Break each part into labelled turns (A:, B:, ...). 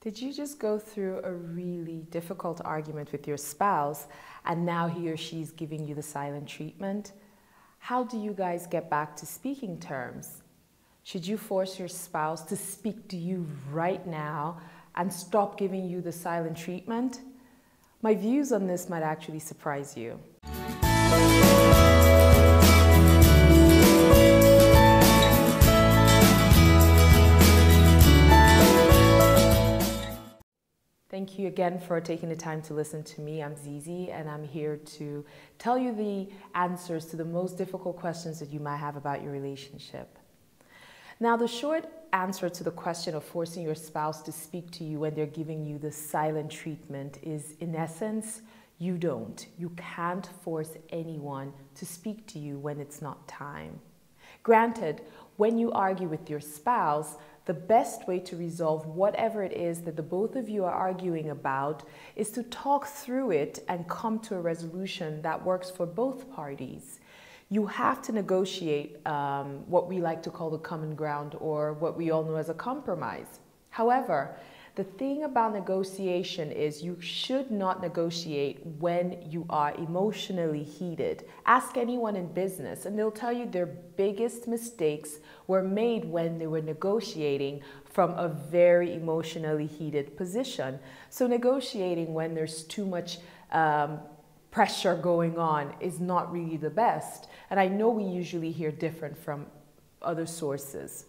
A: Did you just go through a really difficult argument with your spouse and now he or she's giving you the silent treatment? How do you guys get back to speaking terms? Should you force your spouse to speak to you right now and stop giving you the silent treatment? My views on this might actually surprise you. Thank you again for taking the time to listen to me. I'm Zizi, and I'm here to tell you the answers to the most difficult questions that you might have about your relationship. Now, the short answer to the question of forcing your spouse to speak to you when they're giving you the silent treatment is, in essence, you don't. You can't force anyone to speak to you when it's not time. Granted, when you argue with your spouse, the best way to resolve whatever it is that the both of you are arguing about is to talk through it and come to a resolution that works for both parties. You have to negotiate what we like to call the common ground, or what we all know as a compromise. However, the thing about negotiation is you should not negotiate when you are emotionally heated. Ask anyone in business and they'll tell you their biggest mistakes were made when they were negotiating from a very emotionally heated position. So negotiating when there's too much pressure going on is not really the best. And I know we usually hear different from other sources.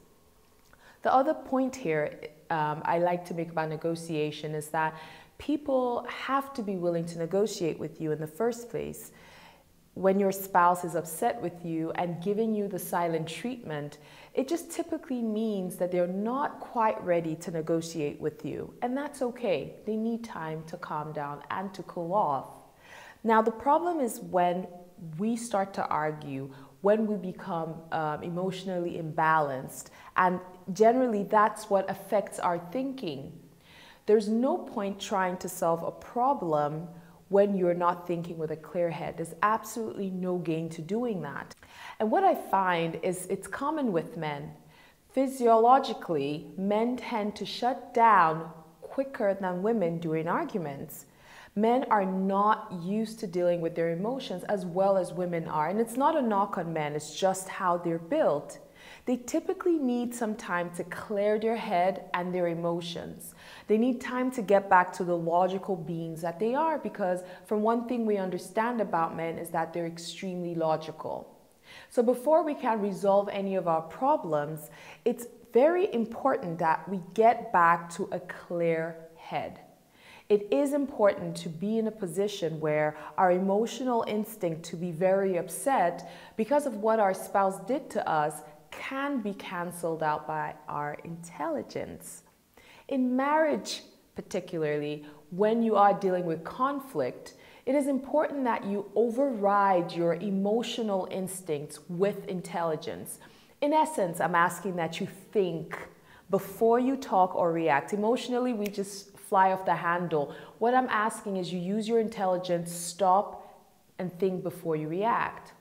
A: The other point here I like to make about negotiation is that people have to be willing to negotiate with you in the first place. When your spouse is upset with you and giving you the silent treatment, it just typically means that they're not quite ready to negotiate with you. And that's okay. They need time to calm down and to cool off. Now, the problem is when we start to argue, when we become emotionally imbalanced, and generally that's what affects our thinking. There's no point trying to solve a problem when you're not thinking with a clear head. There's absolutely no gain to doing that. And what I find is it's common with men. Physiologically, men tend to shut down quicker than women during arguments. Men are not used to dealing with their emotions as well as women are. And it's not a knock on men, it's just how they're built. They typically need some time to clear their head and their emotions. They need time to get back to the logical beings that they are, because from one thing we understand about men is that they're extremely logical. So before we can resolve any of our problems, it's very important that we get back to a clear head. It is important to be in a position where our emotional instinct to be very upset because of what our spouse did to us can be canceled out by our intelligence. In marriage, particularly, when you are dealing with conflict, it is important that you override your emotional instincts with intelligence. In essence, I'm asking that you think before you talk or react. Emotionally, we just fly off the handle. What I'm asking is you use your intelligence, stop and think before you react.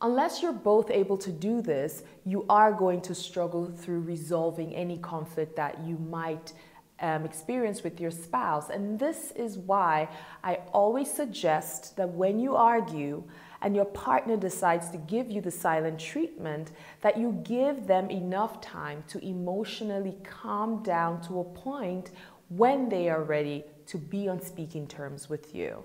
A: Unless you're both able to do this, you are going to struggle through resolving any conflict that you might experience with your spouse. And this is why I always suggest that when you argue and your partner decides to give you the silent treatment, that you give them enough time to emotionally calm down to a point when they are ready to be on speaking terms with you.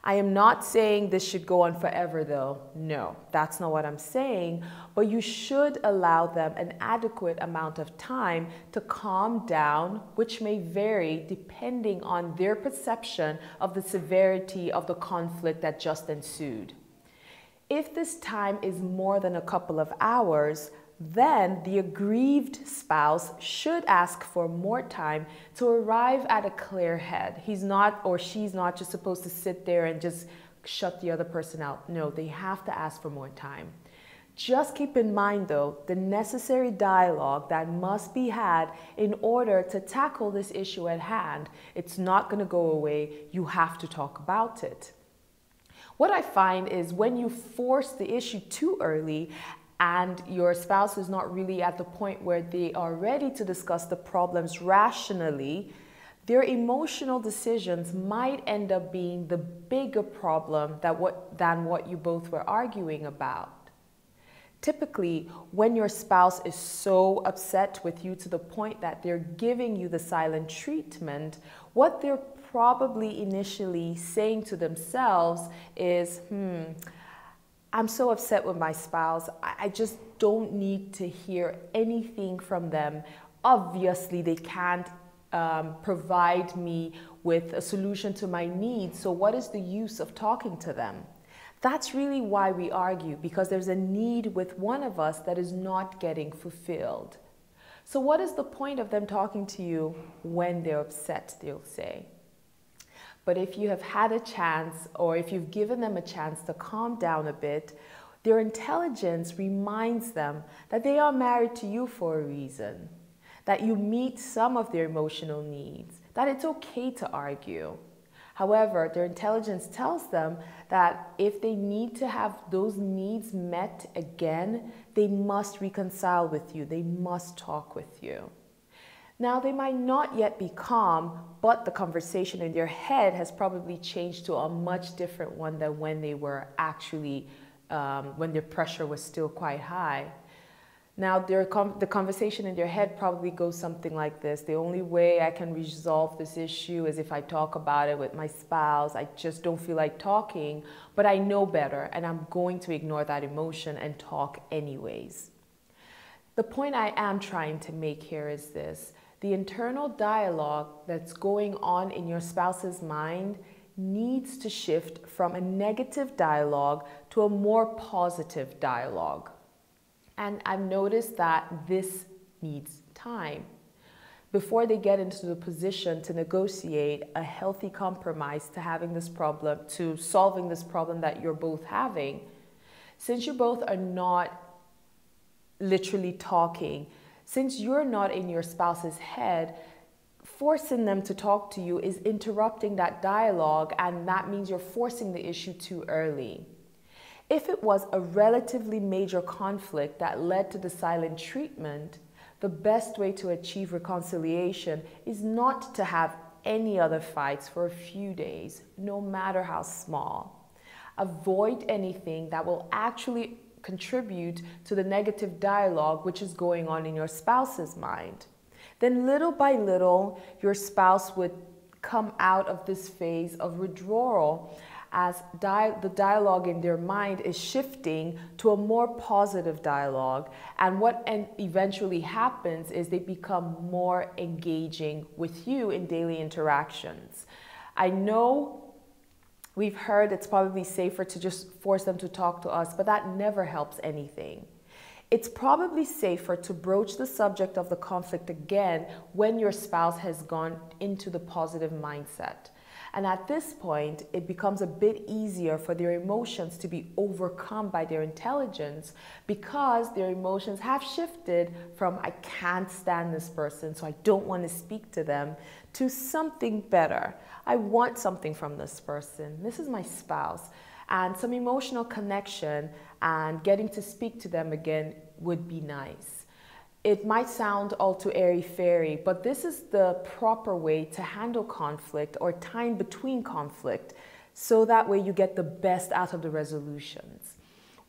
A: I am not saying this should go on forever though. No, that's not what I'm saying. But you should allow them an adequate amount of time to calm down, which may vary depending on their perception of the severity of the conflict that just ensued. If this time is more than a couple of hours, then the aggrieved spouse should ask for more time to arrive at a clear head. He's not or she's not just supposed to sit there and just shut the other person out. No, they have to ask for more time. Just keep in mind, though, the necessary dialogue that must be had in order to tackle this issue at hand. It's not going to go away. You have to talk about it. What I find is when you force the issue too early, and your spouse is not really at the point where they are ready to discuss the problems rationally, their emotional decisions might end up being the bigger problem than what you both were arguing about. Typically, when your spouse is so upset with you to the point that they're giving you the silent treatment, what they're probably initially saying to themselves is, I'm so upset with my spouse. I just don't need to hear anything from them. Obviously, they can't provide me with a solution to my needs. So what is the use of talking to them? That's really why we argue, because there's a need with one of us that is not getting fulfilled. So what is the point of them talking to you when they're upset, they'll say. But if you have had a chance, or if you've given them a chance to calm down a bit, their intelligence reminds them that they are married to you for a reason, that you meet some of their emotional needs, that it's okay to argue. However, their intelligence tells them that if they need to have those needs met again, they must reconcile with you. They must talk with you. Now, they might not yet be calm, but the conversation in their head has probably changed to a much different one than when they were actually, when their pressure was still quite high. Now, the conversation in their head probably goes something like this. The only way I can resolve this issue is if I talk about it with my spouse. I just don't feel like talking, but I know better, and I'm going to ignore that emotion and talk anyways. The point I am trying to make here is this. The internal dialogue that's going on in your spouse's mind needs to shift from a negative dialogue to a more positive dialogue. And I've noticed that this needs time. Before they get into the position to negotiate a healthy compromise to having this problem, to solving this problem that you're both having, since you both are not literally talking, since you're not in your spouse's head, forcing them to talk to you is interrupting that dialogue, and that means you're forcing the issue too early. If it was a relatively major conflict that led to the silent treatment, the best way to achieve reconciliation is not to have any other fights for a few days, no matter how small. Avoid anything that will actually contribute to the negative dialogue which is going on in your spouse's mind. Then little by little, your spouse would come out of this phase of withdrawal as the dialogue in their mind is shifting to a more positive dialogue. And what eventually happens is they become more engaging with you in daily interactions. I know we've heard it's probably safer to just force them to talk to us, but that never helps anything. It's probably safer to broach the subject of the conflict again when your spouse has gone into the positive mindset. And at this point, it becomes a bit easier for their emotions to be overcome by their intelligence, because their emotions have shifted from I can't stand this person, so I don't want to speak to them, to something better. I want something from this person. This is my spouse. And some emotional connection and getting to speak to them again would be nice. It might sound all too airy-fairy, but this is the proper way to handle conflict or time between conflict, so that way you get the best out of the resolutions.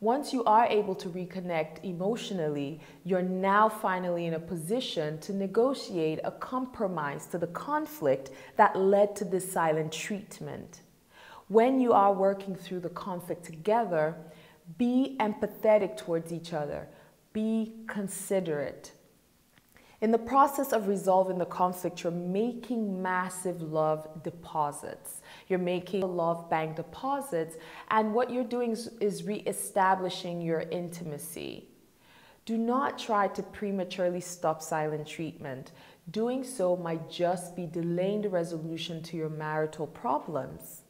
A: Once you are able to reconnect emotionally, you're now finally in a position to negotiate a compromise to the conflict that led to this silent treatment. When you are working through the conflict together, be empathetic towards each other. Be considerate. In the process of resolving the conflict, you're making massive love deposits. You're making love bank deposits, and what you're doing is re-establishing your intimacy. Do not try to prematurely stop silent treatment. Doing so might just be delaying the resolution to your marital problems.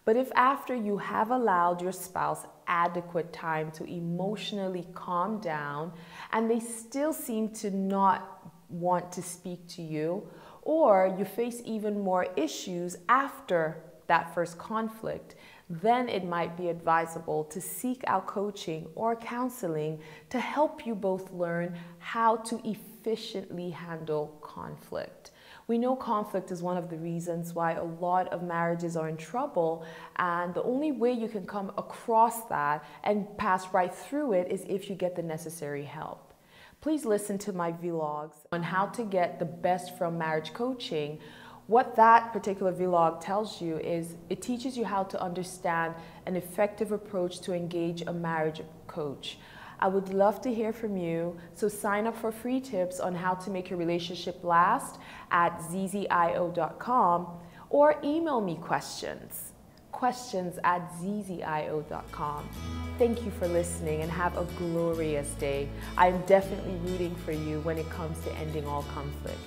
A: But if after you have allowed your spouse adequate time to emotionally calm down and they still seem to not want to speak to you, or you face even more issues after that first conflict, then it might be advisable to seek out coaching or counseling to help you both learn how to efficiently handle conflict. We know conflict is one of the reasons why a lot of marriages are in trouble, and the only way you can come across that and pass right through it is if you get the necessary help. Please listen to my vlogs on how to get the best from marriage coaching. What that particular vlog tells you is it teaches you how to understand an effective approach to engage a marriage coach. I would love to hear from you, so sign up for free tips on how to make your relationship last at zzio.com or email me questions at zzio.com. Thank you for listening and have a glorious day. I'm definitely rooting for you when it comes to ending all conflict.